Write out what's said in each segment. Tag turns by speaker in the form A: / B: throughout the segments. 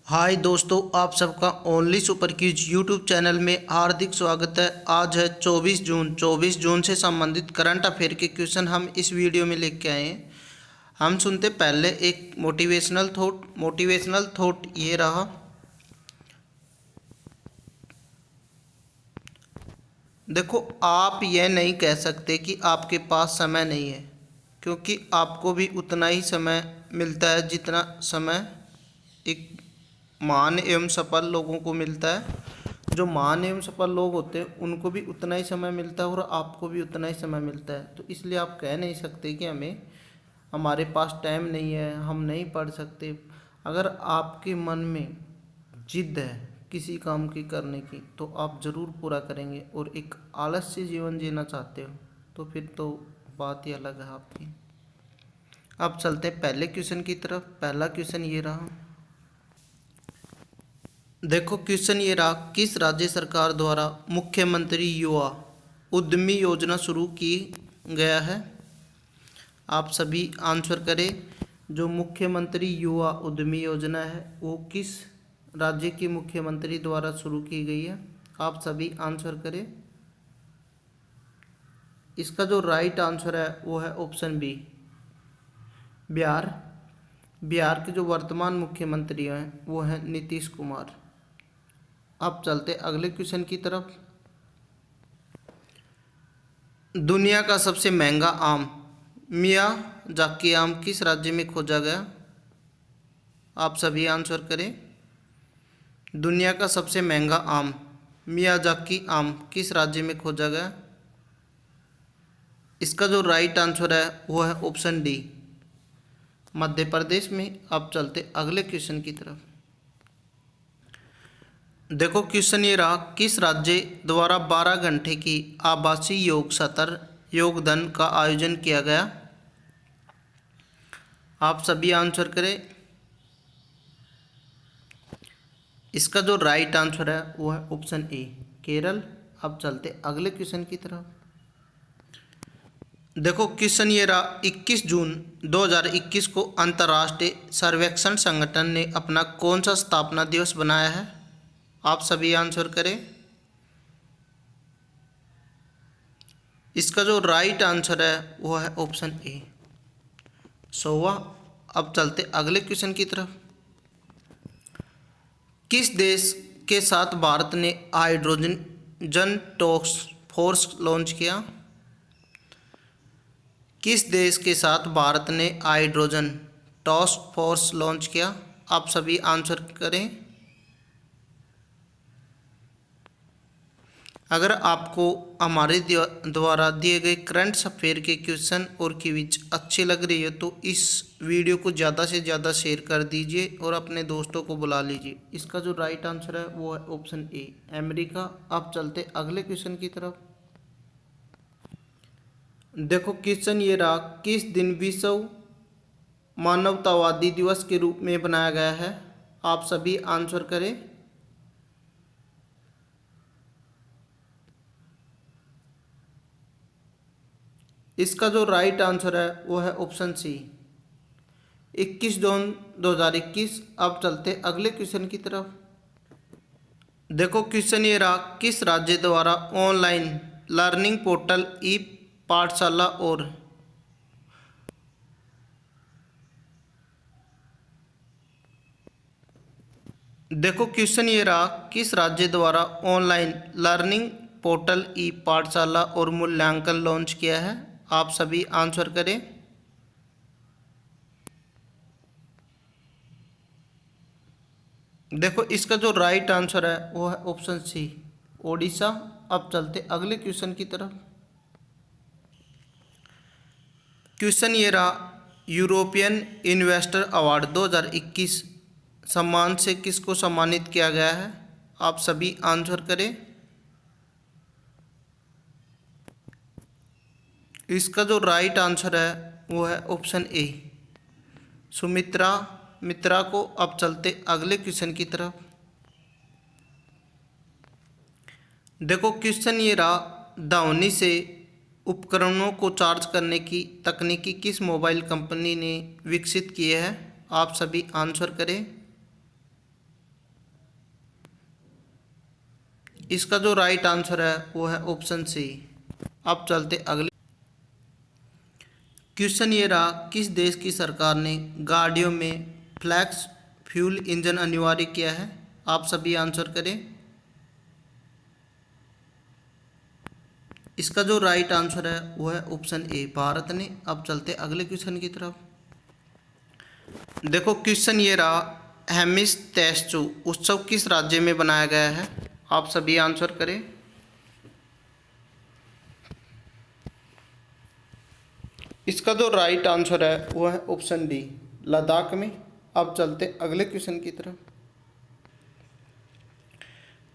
A: हाय दोस्तों, आप सबका ओनली सुपर क्यूज यूट्यूब चैनल में हार्दिक स्वागत है। आज है 24 जून से संबंधित करंट अफेयर के क्वेश्चन हम इस वीडियो में लेके आए हैं। हम सुनते पहले एक मोटिवेशनल थॉट ये रहा। देखो, आप यह नहीं कह सकते कि आपके पास समय नहीं है, क्योंकि आपको भी उतना ही समय मिलता है जितना समय एक महान एवं सफल लोगों को मिलता है। जो महान एवं सफल लोग होते हैं उनको भी उतना ही समय मिलता है और आपको भी उतना ही समय मिलता है। तो इसलिए आप कह नहीं सकते कि हमारे पास टाइम नहीं है, हम नहीं पढ़ सकते। अगर आपके मन में जिद है किसी काम की करने की तो आप ज़रूर पूरा करेंगे, और एक आलस्य जीवन जीना चाहते हो तो फिर तो बात ही अलग है आपकी। अब चलते हैं पहले क्वेश्चन की तरफ। पहला क्वेश्चन ये रहा। देखो, क्वेश्चन ये रहा, किस राज्य सरकार द्वारा मुख्यमंत्री युवा उद्यमी योजना शुरू की गया है? आप सभी आंसर करें। जो मुख्यमंत्री युवा उद्यमी योजना है वो किस राज्य के मुख्यमंत्री द्वारा शुरू की गई है? आप सभी आंसर करें। इसका जो राइट आंसर है वो है ऑप्शन बी, बिहार। बिहार के जो वर्तमान मुख्यमंत्री हैं वो हैं नीतीश कुमार। अब चलते अगले क्वेश्चन की तरफ। दुनिया का सबसे महंगा आम मियाजाकी आम किस राज्य में खोजा गया? आप सभी आंसर करें। दुनिया का सबसे महंगा आम मियाजाकी आम किस राज्य में खोजा गया? इसका जो राइट आंसर है वो है ऑप्शन डी, मध्य प्रदेश में। अब चलते अगले क्वेश्चन की तरफ। देखो, क्वेश्चन ये रहा, किस राज्य द्वारा 12 घंटे की आभासी योग सत्र योगदान का आयोजन किया गया? आप सभी आंसर करें। इसका जो राइट आंसर है वो है ऑप्शन ए, केरल। अब चलते अगले क्वेश्चन की तरफ। देखो, क्वेश्चन ये रहा, 21 जून 2021 को अंतर्राष्ट्रीय सर्वेक्षण संगठन ने अपना कौन सा स्थापना दिवस बनाया है? आप सभी आंसर करें। इसका जो राइट आंसर है वो है ऑप्शन ए, 100वां। अब चलते अगले क्वेश्चन की तरफ। किस देश के साथ भारत ने हाइड्रोजन टास्क फोर्स लॉन्च किया? किस देश के साथ भारत ने हाइड्रोजन टास्क फोर्स लॉन्च किया? आप सभी आंसर करें। अगर आपको हमारे द्वारा दिए गए करंट अफेयर के क्वेश्चन और क्विज अच्छी लग रही है तो इस वीडियो को ज़्यादा से ज़्यादा शेयर कर दीजिए और अपने दोस्तों को बुला लीजिए। इसका जो राइट आंसर है वो है ऑप्शन ए, अमेरिका। अब चलते अगले क्वेश्चन की तरफ। देखो, क्वेश्चन ये रहा, किस दिन विश्व मानवतावादी दिवस के रूप में बनाया गया है? आप सभी आंसर करें। इसका जो राइट आंसर है वो है ऑप्शन सी, 21 जून 2021। अब चलते अगले क्वेश्चन की तरफ। देखो, क्वेश्चन ये रहा, किस राज्य द्वारा ऑनलाइन लर्निंग पोर्टल ई पाठशाला और देखो, क्वेश्चन ये रहा, किस राज्य द्वारा ऑनलाइन लर्निंग पोर्टल ई पाठशाला और मूल्यांकन लॉन्च किया है? आप सभी आंसर करें। देखो, इसका जो राइट आंसर है वो है ऑप्शन सी, ओडिशा। अब चलते अगले क्वेश्चन की तरफ। क्वेश्चन ये रहा, यूरोपियन इन्वेस्टर अवार्ड 2021 सम्मान से किसको सम्मानित किया गया है? आप सभी आंसर करें। इसका जो राइट आंसर है वो है ऑप्शन ए, सुमित्रा मित्रा को। अब चलते अगले क्वेश्चन की तरफ। देखो, क्वेश्चन ये रहा, ध्वनि से उपकरणों को चार्ज करने की तकनीकी किस मोबाइल कंपनी ने विकसित की है? आप सभी आंसर करें। इसका जो राइट आंसर है वो है ऑप्शन सी। अब चलते अगले क्वेश्चन। ये रहा, किस देश की सरकार ने गाड़ियों में फ्लैक्स फ्यूल इंजन अनिवार्य किया है? आप सभी आंसर करें। इसका जो राइट आंसर है वो है ऑप्शन ए, भारत ने। अब चलते अगले क्वेश्चन की तरफ। देखो क्वेश्चन ये रहा, हेमिस तेस्चु उत्सव किस राज्य में बनाया गया है? आप सभी आंसर करें। इसका जो राइट आंसर है वो है ऑप्शन डी, लद्दाख में। अब चलते अगले क्वेश्चन की तरफ।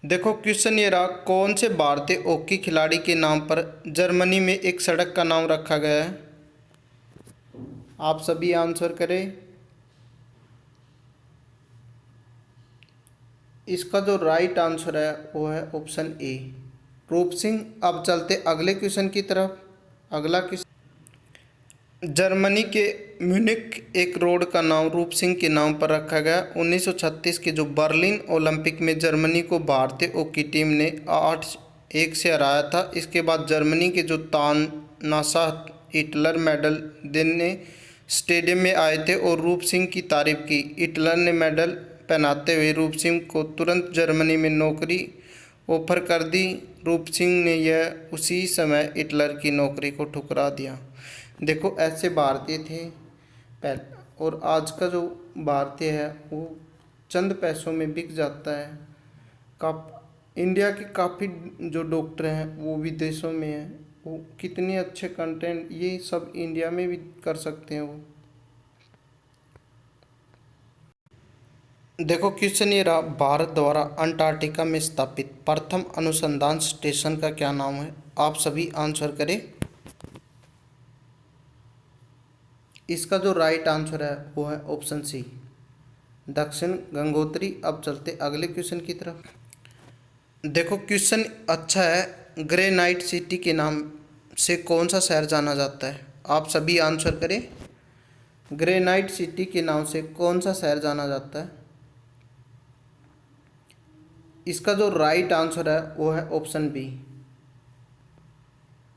A: देखो क्वेश्चन ये रहा, कौन से भारतीय हॉकी खिलाड़ी के नाम पर जर्मनी में एक सड़क का नाम रखा गया है? आप सभी आंसर करें। इसका जो राइट आंसर है वो है ऑप्शन ए, रूप सिंह। अब चलते अगले क्वेश्चन की तरफ। अगला क्वेश्चन, जर्मनी के म्यूनिख एक रोड का नाम रूप सिंह के नाम पर रखा गया। 1936 के जो बर्लिन ओलंपिक में जर्मनी को भारतीय हॉकी टीम ने 8-1 से हराया था। इसके बाद जर्मनी के जो तानाशाह हिटलर मेडल देने स्टेडियम में आए थे और रूप सिंह की तारीफ की। हिटलर ने मेडल पहनाते हुए रूप सिंह को तुरंत जर्मनी में नौकरी ऑफर कर दी। रूप सिंह ने यह उसी समय हिटलर की नौकरी को ठुकरा दिया। देखो ऐसे भारतीय थे पहले, और आज का जो भारतीय है वो चंद पैसों में बिक जाता है। इंडिया के काफ़ी जो डॉक्टर हैं वो विदेशों में हैं। वो कितने अच्छे कंटेंट ये सब इंडिया में भी कर सकते हैं वो। देखो क्वेश्चन ये रहा, भारत द्वारा अंटार्कटिका में स्थापित प्रथम अनुसंधान स्टेशन का क्या नाम है? आप सभी आंसर करें। इसका जो राइट आंसर है वो है ऑप्शन सी, दक्षिण गंगोत्री। अब चलते अगले क्वेश्चन की तरफ। देखो क्वेश्चन अच्छा है, ग्रेनाइट सिटी के नाम से कौन सा शहर जाना जाता है? आप सभी आंसर करें। ग्रेनाइट सिटी के नाम से कौन सा शहर जाना जाता है? इसका जो राइट आंसर है वो है ऑप्शन बी,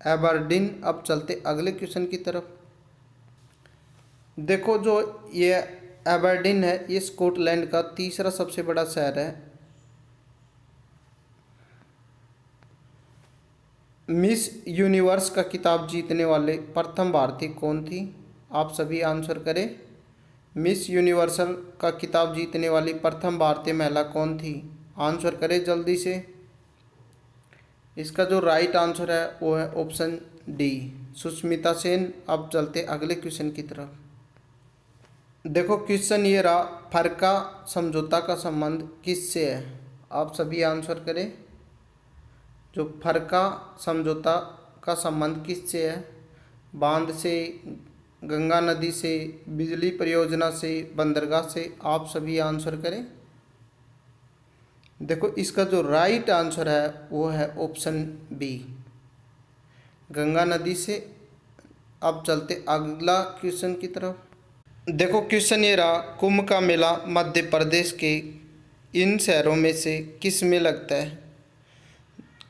A: एबरडीन। अब चलते अगले क्वेश्चन की तरफ। देखो जो ये एबरडीन है ये स्कॉटलैंड का तीसरा सबसे बड़ा शहर है। मिस यूनिवर्स का खिताब जीतने वाले प्रथम भारतीय कौन थी? आप सभी आंसर करें। मिस यूनिवर्सल का खिताब जीतने वाली प्रथम भारतीय महिला कौन थी? आंसर करें जल्दी से। इसका जो राइट आंसर है वो है ऑप्शन डी, सुष्मिता सेन। अब चलते अगले क्वेश्चन की तरफ। देखो क्वेश्चन ये रहा, फरक्का समझौता का संबंध किससे है? आप सभी आंसर करें। जो फरक्का समझौता का संबंध किससे है? बांध से, गंगा नदी से, बिजली परियोजना से, बंदरगाह से? आप सभी आंसर करें। देखो इसका जो राइट आंसर है वो है ऑप्शन बी, गंगा नदी से। अब चलते अगला क्वेश्चन की तरफ। देखो क्वेश्चन ये रहा, कुंभ का मेला मध्य प्रदेश के इन शहरों में से किस में लगता है?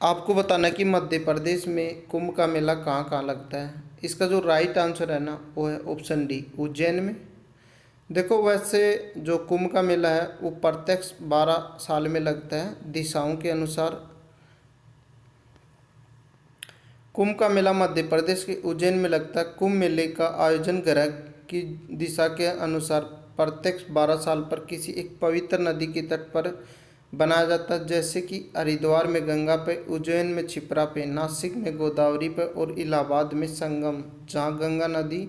A: आपको बताना कि मध्य प्रदेश में कुंभ का मेला कहाँ कहाँ लगता है। इसका जो राइट आंसर है ना वो है ऑप्शन डी, उज्जैन में। देखो वैसे जो कुंभ का मेला है वो प्रत्येक 12 साल में लगता है दिशाओं के अनुसार। कुंभ का मेला मध्य प्रदेश के उज्जैन में लगता है। कुंभ मेले का आयोजन ग्रह की दिशा के अनुसार प्रत्येक 12 साल पर किसी एक पवित्र नदी के तट पर बनाया जाता है, जैसे कि हरिद्वार में गंगा पे, उज्जैन में क्षिप्रा पे, नासिक में गोदावरी पे और इलाहाबाद में संगम, जहाँ गंगा नदी,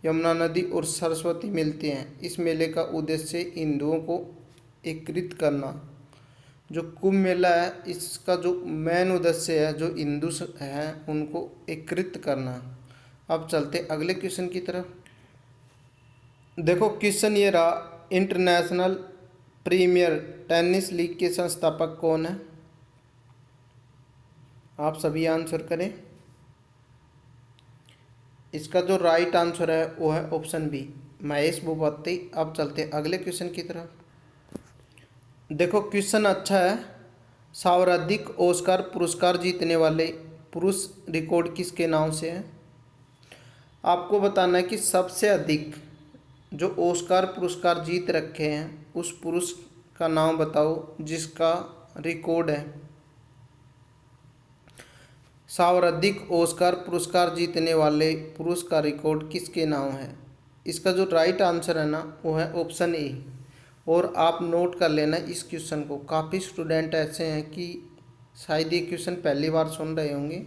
A: यमुना नदी और सरस्वती मिलती हैं। इस मेले का उद्देश्य हिंदुओं को एकत्रित करना। जो कुंभ मेला है इसका जो मेन उद्देश्य है जो हिंदू हैं उनको एकत्रित करना। अब चलते अगले क्वेश्चन की तरफ। देखो क्वेश्चन ये रहा, इंटरनेशनल प्रीमियर टेनिस लीग के संस्थापक कौन है? आप सभी आंसर करें। इसका जो राइट आंसर है वो है ऑप्शन बी, महेश भूपति। अब चलते अगले क्वेश्चन की तरफ। देखो क्वेश्चन अच्छा है, सर्वाधिक ऑस्कर पुरस्कार जीतने वाले पुरुष रिकॉर्ड किसके नाम से है? आपको बताना है कि सबसे अधिक जो ऑस्कर पुरस्कार जीत रखे हैं उस पुरुष का नाम बताओ जिसका रिकॉर्ड है। सर्वाधिक ऑस्कर पुरस्कार जीतने वाले पुरुष का रिकॉर्ड किसके नाम है? इसका जो राइट आंसर है ना वो है ऑप्शन ए। और आप नोट कर लेना इस क्वेश्चन को, काफ़ी स्टूडेंट ऐसे हैं कि शायद ये क्वेश्चन पहली बार सुन रहे होंगे।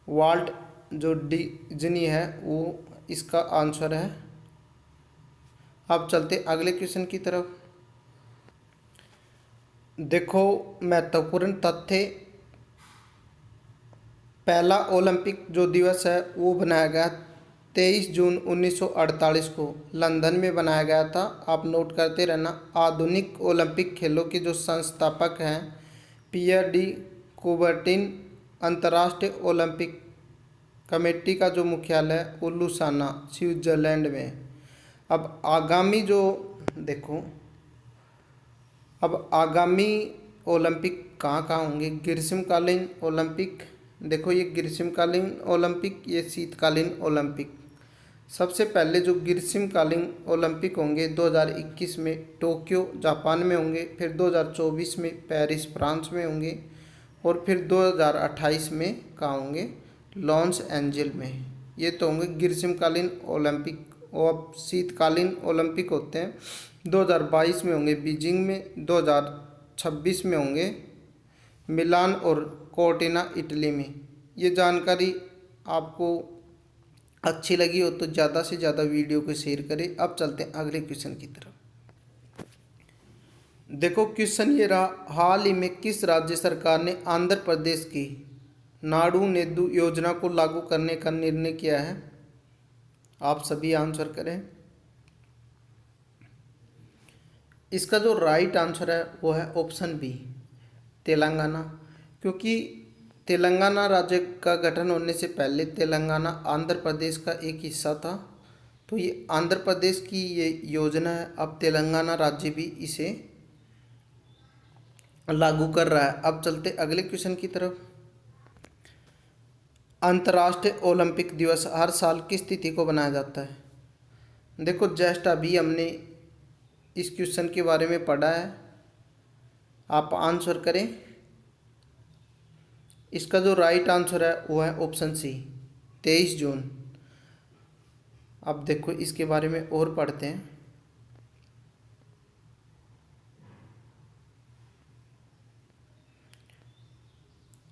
A: वाल्ट जो डिज्नी है वो इसका आंसर है। अब चलते अगले क्वेश्चन की तरफ। देखो महत्वपूर्ण तथ्य, पहला ओलंपिक जो दिवस है वो बनाया गया 23 जून 1948 को लंदन में बनाया गया था। आप नोट करते रहना। आधुनिक ओलंपिक खेलों के जो संस्थापक हैं पियर डी कुबर्टिन। अंतर्राष्ट्रीय ओलंपिक कमेटी का जो मुख्यालय है वो लुसाना स्विट्जरलैंड में है। अब आगामी जो देखो, अब आगामी ओलंपिक कहाँ कहाँ होंगे? ग्रीष्मकालीन ओलंपिक, देखो ये ग्रीष्मकालीन ओलंपिक, ये शीतकालीन ओलंपिक। सबसे पहले जो ग्रीष्मकालीन ओलंपिक होंगे 2021 में टोक्यो जापान में होंगे, फिर 2024 में पेरिस फ्रांस में होंगे, और फिर 2028 में कहाँ होंगे? लॉस एंजल में। ये तो होंगे ग्रीष्मकालीन ओलंपिक। और शीतकालीन ओलंपिक होते हैं 2022 में होंगे बीजिंग में, 2026 में होंगे मिलान और कोर्टिना इटली में। ये जानकारी आपको अच्छी लगी हो तो ज़्यादा से ज़्यादा वीडियो को शेयर करें। अब चलते हैं अगले क्वेश्चन की तरफ। देखो क्वेश्चन ये रहा, हाल ही में किस राज्य सरकार ने आंध्र प्रदेश की नाडू नेदू योजना को लागू करने का निर्णय किया है? आप सभी आंसर करें। इसका जो राइट आंसर है वो है ऑप्शन बी, तेलंगाना। क्योंकि तेलंगाना राज्य का गठन होने से पहले तेलंगाना आंध्र प्रदेश का एक हिस्सा था। तो ये आंध्र प्रदेश की ये योजना है, अब तेलंगाना राज्य भी इसे लागू कर रहा है। अब चलते अगले क्वेश्चन की तरफ। अंतर्राष्ट्रीय ओलंपिक दिवस हर साल किस तिथि को बनाया जाता है? देखो जस्ट अभी हमने इस क्वेश्चन के बारे में पढ़ा है, आप आंसर करें। इसका जो राइट आंसर है वो है ऑप्शन सी, 23 जून। अब देखो इसके बारे में और पढ़ते हैं।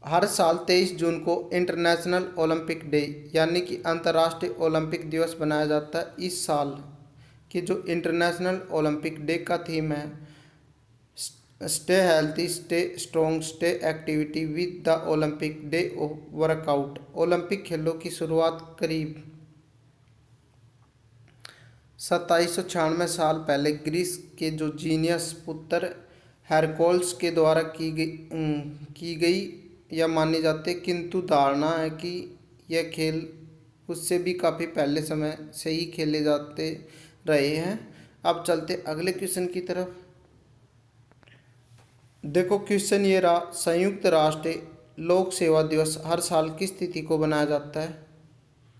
A: हर साल 23 जून को इंटरनेशनल ओलंपिक डे यानी कि अंतर्राष्ट्रीय ओलंपिक दिवस बनाया जाता है। इस साल के जो इंटरनेशनल ओलंपिक डे का थीम है stay healthy stay strong stay activity with the Olympic day workout. Olympic खेलों की शुरुआत करीब 2796 साल पहले ग्रीस के जो जीनियस पुत्र हेरकुलस के द्वारा की गई या मानी जाती है, किंतु धारणा है कि यह खेल उससे भी काफ़ी पहले समय से ही खेले जाते रहे हैं। अब चलते अगले क्वेश्चन की तरफ। देखो क्वेश्चन ये रहा, संयुक्त राष्ट्र लोक सेवा दिवस हर साल किस तिथि को बनाया जाता है?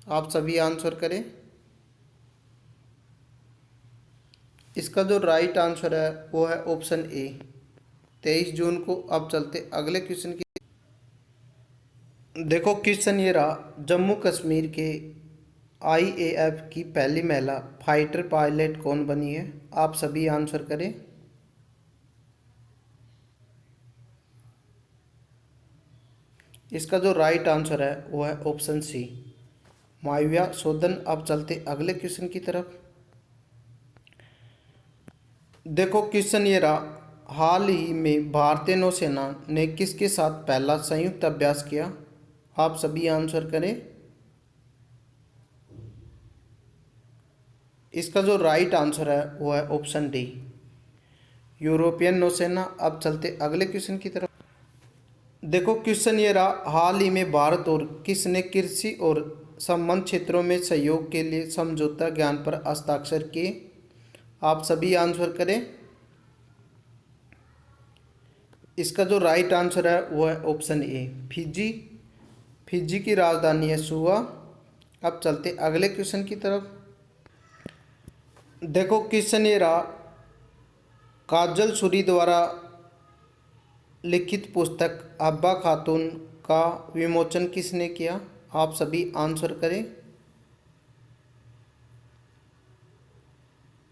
A: आप सभी आंसर करें। इसका जो राइट आंसर है वो है ऑप्शन ए, 23 जून को। अब चलते अगले क्वेश्चन की। देखो क्वेश्चन ये रहा, जम्मू कश्मीर के आईएएफ की पहली महिला फाइटर पायलट कौन बनी है? आप सभी आंसर करें। इसका जो राइट आंसर है वो है ऑप्शन सी, माविया सोदन। अब चलते अगले क्वेश्चन की तरफ। देखो क्वेश्चन ये रहा, हाल ही में भारतीय नौसेना ने किसके साथ पहला संयुक्त अभ्यास किया? आप सभी आंसर करें। इसका जो राइट आंसर है वो है ऑप्शन डी, यूरोपियन नौसेना। अब चलते अगले क्वेश्चन की तरफ। देखो क्वेश्चन ये रहा, हाल ही में भारत और किसने कृषि और संबंध क्षेत्रों में सहयोग के लिए समझौता ज्ञान पर हस्ताक्षर किए? आप सभी आंसर करें। इसका जो राइट आंसर है वो है ऑप्शन ए, फिजी। फिजी की राजधानी है सुआ। अब चलते अगले क्वेश्चन की तरफ। देखो क्वेश्चन ये रहा, काजल सूरी द्वारा लिखित पुस्तक हब्बा खातून का विमोचन किसने किया? आप सभी आंसर करें।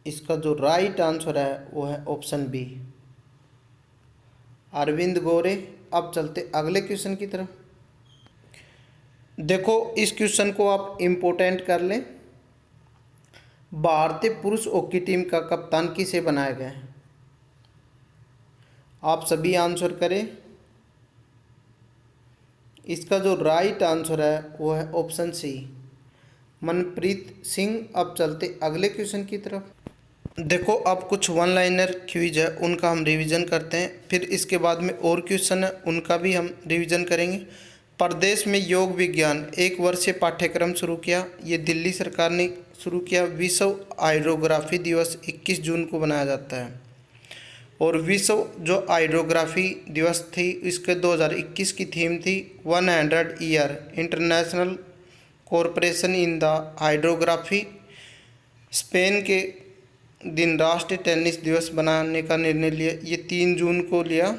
A: इसका जो राइट आंसर है वो है ऑप्शन बी, अरविंद गोरे। अब चलते अगले क्वेश्चन की तरफ। देखो इस क्वेश्चन को आप इम्पोर्टेंट कर लें। भारतीय पुरुष हॉकी टीम का कप्तान किसे बनाया गया है? आप सभी आंसर करें। इसका जो राइट आंसर है वो है ऑप्शन सी, मनप्रीत सिंह। अब चलते अगले क्वेश्चन की तरफ। देखो अब कुछ वन लाइनर क्विज है, उनका हम रिवीजन करते हैं, फिर इसके बाद में और क्वेश्चन है उनका भी हम रिवीजन करेंगे। प्रदेश में योग विज्ञान एक वर्षीय पाठ्यक्रम शुरू किया, ये दिल्ली सरकार ने शुरू किया। विश्व हाइड्रोग्राफी दिवस 21 जून को मनाया जाता है। और विश्व जो हाइड्रोग्राफी दिवस थी इसके 2021 की थीम थी 100 year international corporation in the hydrography. Spain के दिन राष्ट्रीय टेनिस दिवस बनाने का निर्णय लिया, ये 3 जून को लिया।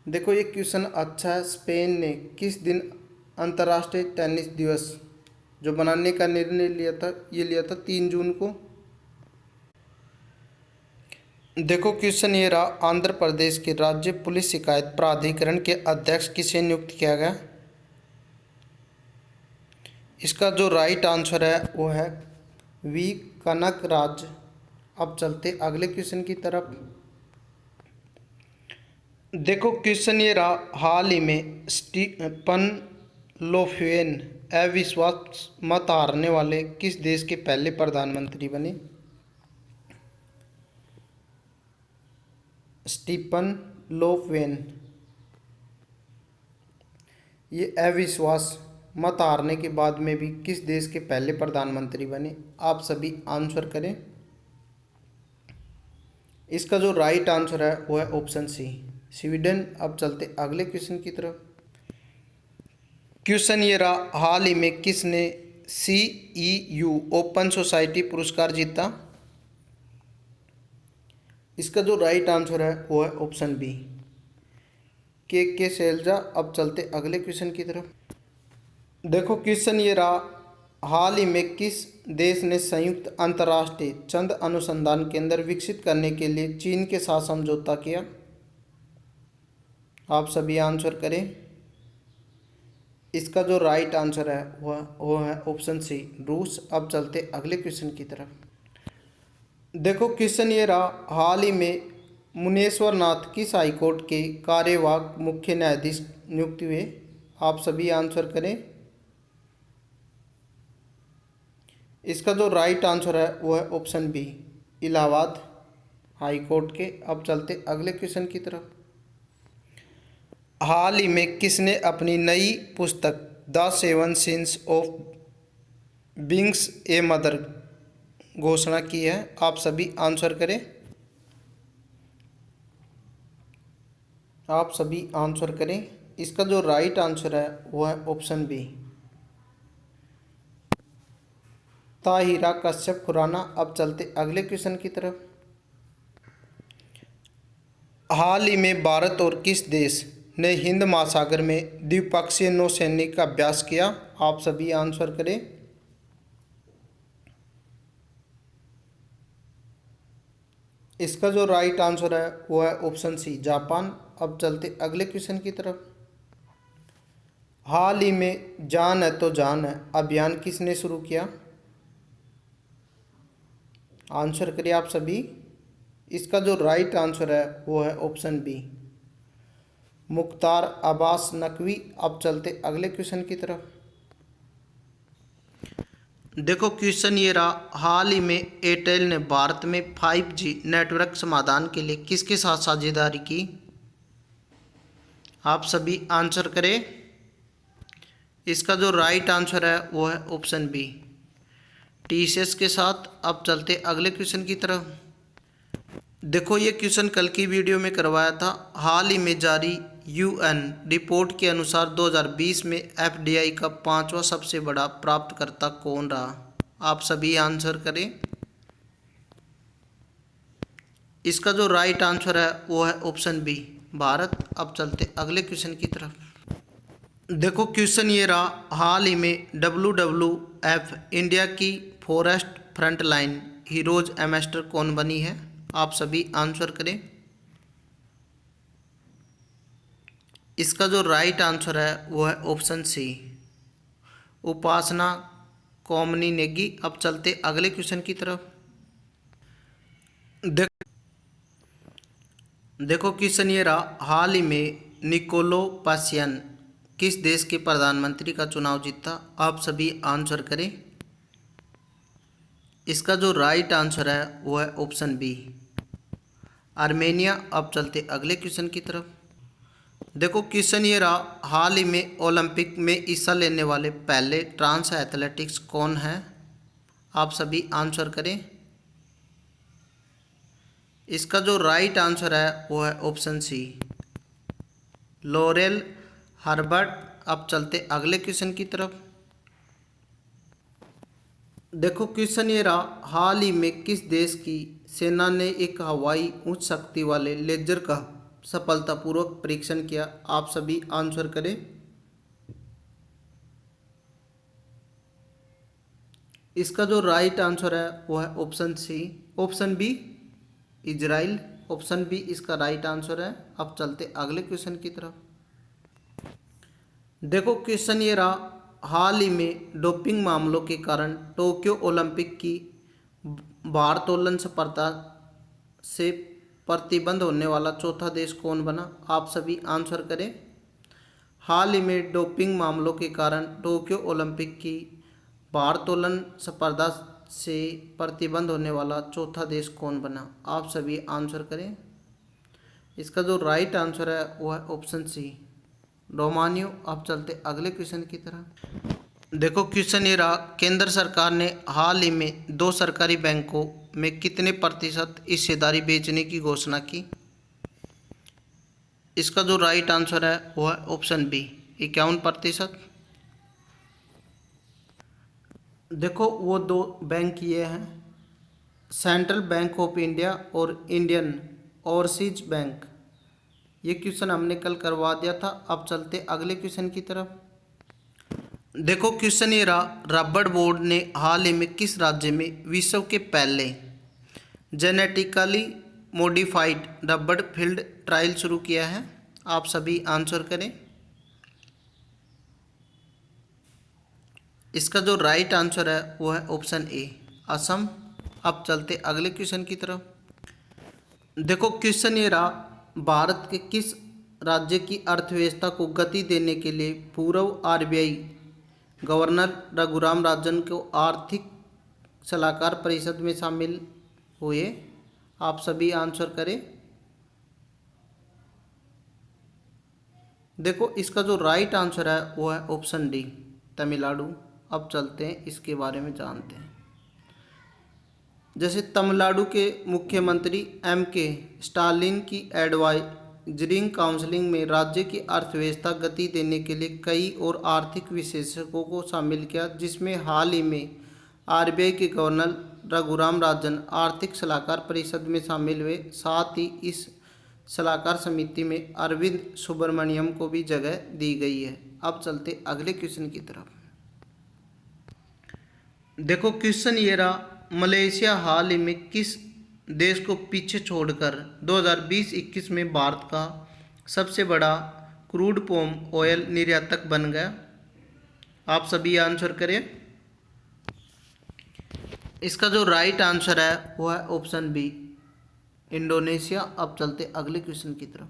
A: देखो ये क्वेश्चन अच्छा है, स्पेन ने किस दिन अंतर्राष्ट्रीय टेनिस दिवस जो बनाने का निर्णय लिया था, ये लिया था 3 जून को। देखो क्वेश्चन ये रहा, आंध्र प्रदेश के राज्य पुलिस शिकायत प्राधिकरण के अध्यक्ष किसे नियुक्त किया गया? इसका जो राइट आंसर है वो है वी कनक राज। अब चलते अगले क्वेश्चन की तरफ। देखो क्वेश्चन ये रहा, हाल ही में स्टीफन लोफवेन अविश्वास मत हारने वाले किस देश के पहले प्रधानमंत्री बने? स्टीफन लोफवेन ये अविश्वास मत हारने के बाद में भी किस देश के पहले प्रधानमंत्री बने? आप सभी आंसर करें। इसका जो राइट आंसर है वो है ऑप्शन सी, स्वीडन। अब चलते अगले क्वेश्चन की तरफ। क्वेश्चन ये रहा, हाल ही में किसने CEU ओपन सोसाइटी पुरस्कार जीता? इसका जो राइट आंसर है वो है ऑप्शन बी, के शैलजा। अब चलते अगले क्वेश्चन की तरफ। देखो क्वेश्चन ये रहा, हाल ही में किस देश ने संयुक्त अंतर्राष्ट्रीय चंद अनुसंधान केंद्र विकसित करने के लिए चीन के साथ समझौता किया? आप सभी आंसर करें। इसका जो राइट आंसर है वो है ऑप्शन सी, रूस। अब चलते अगले क्वेश्चन की तरफ। देखो क्वेश्चन ये रहा, हाल ही में मुनेश्वर नाथ किस हाईकोर्ट के कार्यवाहक मुख्य न्यायाधीश नियुक्त हुए? आप सभी आंसर करें। इसका जो राइट आंसर है वो है option B, Allahabad high court के। अब चलते अगले क्वेश्चन की तरफ। हाल ही में किसने अपनी नई पुस्तक the 7 since of beings a mother घोषणा की है? आप सभी आंसर करें। आप सभी आंसर करें। इसका जो राइट आंसर है वो है ऑप्शन बी, ताहिरा कश्यप खुराना। अब चलते अगले क्वेश्चन की तरफ। हाल ही में भारत और किस देश ने हिंद महासागर में द्विपक्षीय नौसैनिक का अभ्यास किया? आप सभी आंसर करें। इसका जो राइट आंसर है वो है ऑप्शन सी, जापान। अब चलते अगले क्वेश्चन की तरफ। हाल ही में जान है तो जान है अभियान किसने शुरू किया? आंसर करिए आप सभी। इसका जो राइट आंसर है वो है ऑप्शन बी, मुख्तार अब्बास नकवी। अब चलते अगले क्वेश्चन की तरफ। देखो क्वेश्चन ये रहा, हाल ही में एयरटेल ने भारत में 5G नेटवर्क समाधान के लिए किसके साथ साझेदारी की? आप सभी आंसर करें। इसका जो राइट आंसर है वो है ऑप्शन बी, TCS के साथ। अब चलते अगले क्वेश्चन की तरफ। देखो ये क्वेश्चन कल की वीडियो में करवाया था। हाल ही में जारी यूएन रिपोर्ट के अनुसार 2020 में एफडीआई का 5वां सबसे बड़ा प्राप्तकर्ता कौन रहा? आप सभी आंसर करें। इसका जो राइट आंसर है वो है ऑप्शन बी, भारत। अब चलते अगले क्वेश्चन की तरफ। देखो क्वेश्चन ये रहा, हाल ही में WWF इंडिया की फॉरेस्ट फ्रंटलाइन हीरोज एम्बेसडर कौन बनी है? आप सभी आंसर करें। इसका जो राइट आंसर है वो है ऑप्शन सी, उपासना कोमनी नेगी। अब चलते अगले क्वेश्चन की तरफ। देखो क्वेश्चन ये रहा, हाल ही में निकोलो पासियन किस देश के प्रधानमंत्री का चुनाव जीता? आप सभी आंसर करें। इसका जो राइट आंसर है वो है ऑप्शन बी, आर्मेनिया। अब चलते अगले क्वेश्चन की तरफ। देखो क्वेश्चन ये रहा, हाल ही में ओलंपिक में हिस्सा लेने वाले पहले ट्रांस एथलेटिक्स कौन है? आप सभी आंसर करें। इसका जो राइट आंसर है वो है ऑप्शन सी, लॉरेल हर्बर्ट। अब चलते अगले क्वेश्चन की तरफ। देखो क्वेश्चन ये रहा, हाल ही में किस देश की सेना ने एक हवाई उच्च शक्ति वाले लेजर का सफलतापूर्वक परीक्षण किया? आप सभी आंसर करें। इसका जो राइट आंसर है वो है option B, Israel. Option B इसका राइट आंसर है। अब चलते अगले क्वेश्चन की तरफ। देखो क्वेश्चन ये रहा, हाल ही में डोपिंग मामलों के कारण टोक्यो ओलंपिक की भारोत्तोलन स्पर्धा से प्रतिबंध होने वाला चौथा देश कौन बना? आप सभी आंसर करें। हाल ही में डोपिंग मामलों के कारण टोक्यो ओलंपिक की भारोत्तोलन स्पर्धा से प्रतिबंध होने वाला चौथा देश कौन बना? आप सभी आंसर करें। इसका जो राइट आंसर है वो है ऑप्शन सी, रोमानियो। अब चलते अगले क्वेश्चन की तरफ। देखो क्वेश्चन ये रहा, केंद्र सरकार ने हाल ही में 2 सरकारी बैंकों में कितने प्रतिशत हिस्सेदारी बेचने की घोषणा की? इसका जो राइट आंसर है वो है ऑप्शन बी, 51%। देखो वो 2 बैंक ये हैं, सेंट्रल बैंक ऑफ इंडिया और इंडियन ओवरसीज बैंक। ये क्वेश्चन हमने कल करवा दिया था। अब चलते अगले क्वेश्चन की तरफ। देखो क्वेश्चन ये रहा, रबड़ बोर्ड ने हाल ही में किस राज्य में विश्व के पहले जेनेटिकली मॉडिफाइड रबड़ फील्ड ट्रायल शुरू किया है? आप सभी आंसर करें। इसका जो राइट आंसर है वो है ऑप्शन ए, असम। अब चलते अगले क्वेश्चन की तरफ। देखो क्वेश्चन ये रहा, भारत के किस राज्य की अर्थव्यवस्था को गति देने के लिए पूर्व आरबीआई गवर्नर रघुराम राजन को आर्थिक सलाहकार परिषद में शामिल हुए? आप सभी आंसर करें। देखो इसका जो राइट आंसर है वो है ऑप्शन डी, तमिलनाडु। अब चलते हैं इसके बारे में जानते हैं। जैसे तमिलनाडु के मुख्यमंत्री के स्टालिन की एडवाइजरिंग काउंसिलिंग में राज्य की अर्थव्यवस्था गति देने के लिए कई और आर्थिक विशेषज्ञों को शामिल किया, जिसमें हाल ही में आरबीआई के गवर्नर रघुराम राजन आर्थिक सलाहकार परिषद में शामिल हुए। साथ ही इस सलाहकार समिति में अरविंद सुब्रमण्यम को भी जगह दी गई है। अब चलते अगले क्वेश्चन की तरफ। देखो क्वेश्चन ये रहा, मलेशिया हाल ही में किस देश को पीछे छोड़कर 2020-21 में भारत का सबसे बड़ा क्रूड पाम ऑयल निर्यातक बन गया? आप सभी आंसर करें। इसका जो राइट आंसर है वो है ऑप्शन बी, इंडोनेशिया। अब चलते अगले क्वेश्चन की तरफ।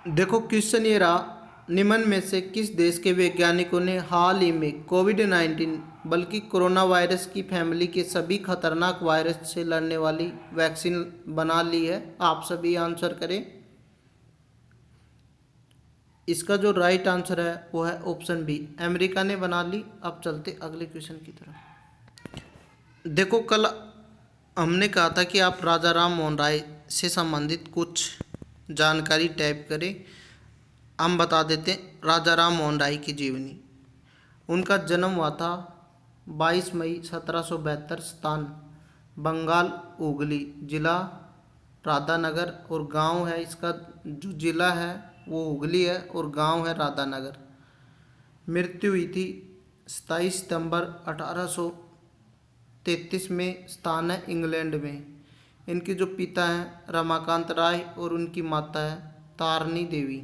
A: देखो क्वेश्चन ये रहा, निम्न में से किस देश के वैज्ञानिकों ने हाल ही में कोविड-19 बल्कि कोरोना वायरस की फैमिली के सभी खतरनाक वायरस से लड़ने वाली वैक्सीन बना ली है? आप सभी आंसर करें। इसका जो राइट आंसर है वो है ऑप्शन बी, अमेरिका ने बना ली। अब चलते अगले क्वेश्चन की तरफ। देखो कल हमने कहा था कि आप राजा राम मोहन राय से संबंधित कुछ जानकारी टाइप करें। हम बता देते हैं राजा राम मोहन राय की जीवनी। उनका जन्म हुआ था 22 मई 1772, स्थान बंगाल हुगली, जिला राधानगर, और गांव है इसका, जो जिला है वो हुगली है और गांव है राधानगर। मृत्यु हुई थी 27 सितंबर 1833 में, स्थान है इंग्लैंड में। इनके जो पिता हैं रमाकांत राय और उनकी माता है तारनी देवी।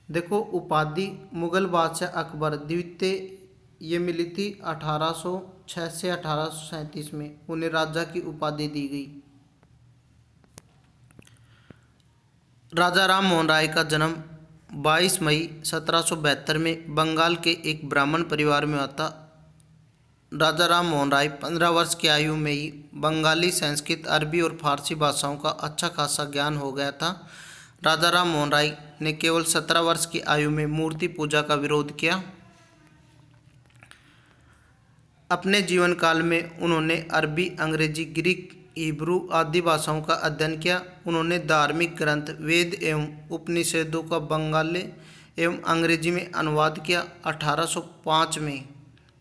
A: देखो उपाधि मुगल बादशाह अकबर द्वितीय, ये मिली थी 1806 से 1837 में, उन्हें राजा की उपाधि दी गई। राजा राम मोहन राय का जन्म 22 मई 1772 में बंगाल के एक ब्राह्मण परिवार में हुआ था। राजा राम मोहन राय 15 वर्ष की आयु में ही बंगाली, संस्कृत, अरबी और फारसी भाषाओं का अच्छा खासा ज्ञान हो गया था। राजा राम मोहन राय ने केवल 17 वर्ष की आयु में मूर्ति पूजा का विरोध किया। अपने जीवन काल में उन्होंने अरबी, अंग्रेजी, ग्रीक, हिब्रू आदि भाषाओं का अध्ययन किया। उन्होंने धार्मिक ग्रंथ, वेद एवं उपनिषदों का बंगाली एवं अंग्रेजी में अनुवाद किया। 1805 में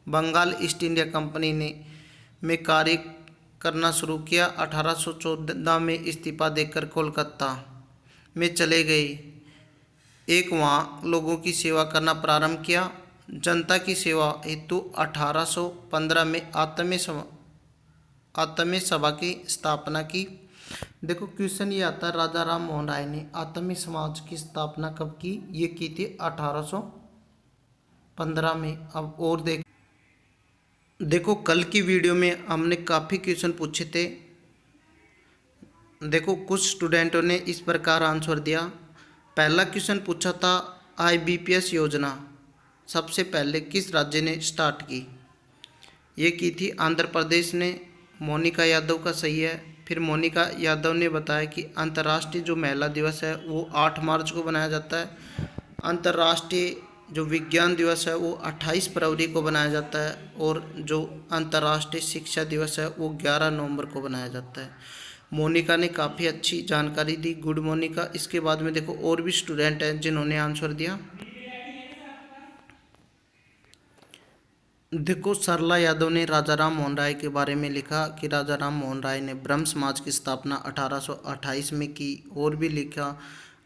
A: बंगाल ईस्ट इंडिया कंपनी ने में कार्य करना शुरू किया। 1814 में इस्तीफा देकर कोलकाता में चले गए। एक वहाँ लोगों की सेवा करना प्रारंभ किया। जनता की सेवा हेतु 1815 में आत्मीय सभा की स्थापना की। देखो क्वेश्चन ये आता है, राजा राम मोहन राय ने आत्मीय समाज की स्थापना कब की? ये की थी 1815 में। अब और देखो कल की वीडियो में हमने काफ़ी क्वेश्चन पूछे थे। देखो कुछ स्टूडेंटों ने इस प्रकार आंसर दिया। पहला क्वेश्चन पूछा था IBPS योजना सबसे पहले किस राज्य ने स्टार्ट की? ये की थी आंध्र प्रदेश ने। मोनिका यादव का सही है। फिर मोनिका यादव ने बताया कि अंतर्राष्ट्रीय जो महिला दिवस है वो 8 मार्च को बनाया जाता है। अंतर्राष्ट्रीय जो विज्ञान दिवस है वो 28 फरवरी को बनाया जाता है। और जो अंतर्राष्ट्रीय शिक्षा दिवस है वो 11 नवंबर को बनाया जाता है। मोनिका ने काफ़ी अच्छी जानकारी दी। गुड मोनिका। इसके बाद में देखो और भी स्टूडेंट हैं जिन्होंने आंसर दिया। देखो सरला यादव ने राजा राम मोहन राय के बारे में लिखा कि राजा राम मोहन राय ने ब्रह्म समाज की स्थापना 1828 में की। और भी लिखा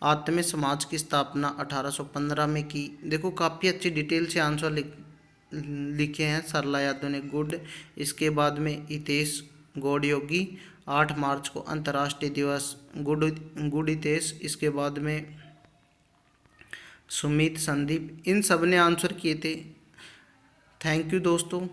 A: आत्मीय समाज की स्थापना 1815 में की। देखो काफ़ी अच्छी डिटेल से आंसर लिखे हैं सरला यादव ने। गुड। इसके बाद में हितेश गौड़ योगी 8 मार्च को अंतर्राष्ट्रीय दिवस। गुड हितेश। इसके बाद में सुमित, संदीप, इन सब ने आंसर किए थे। थैंक यू दोस्तों।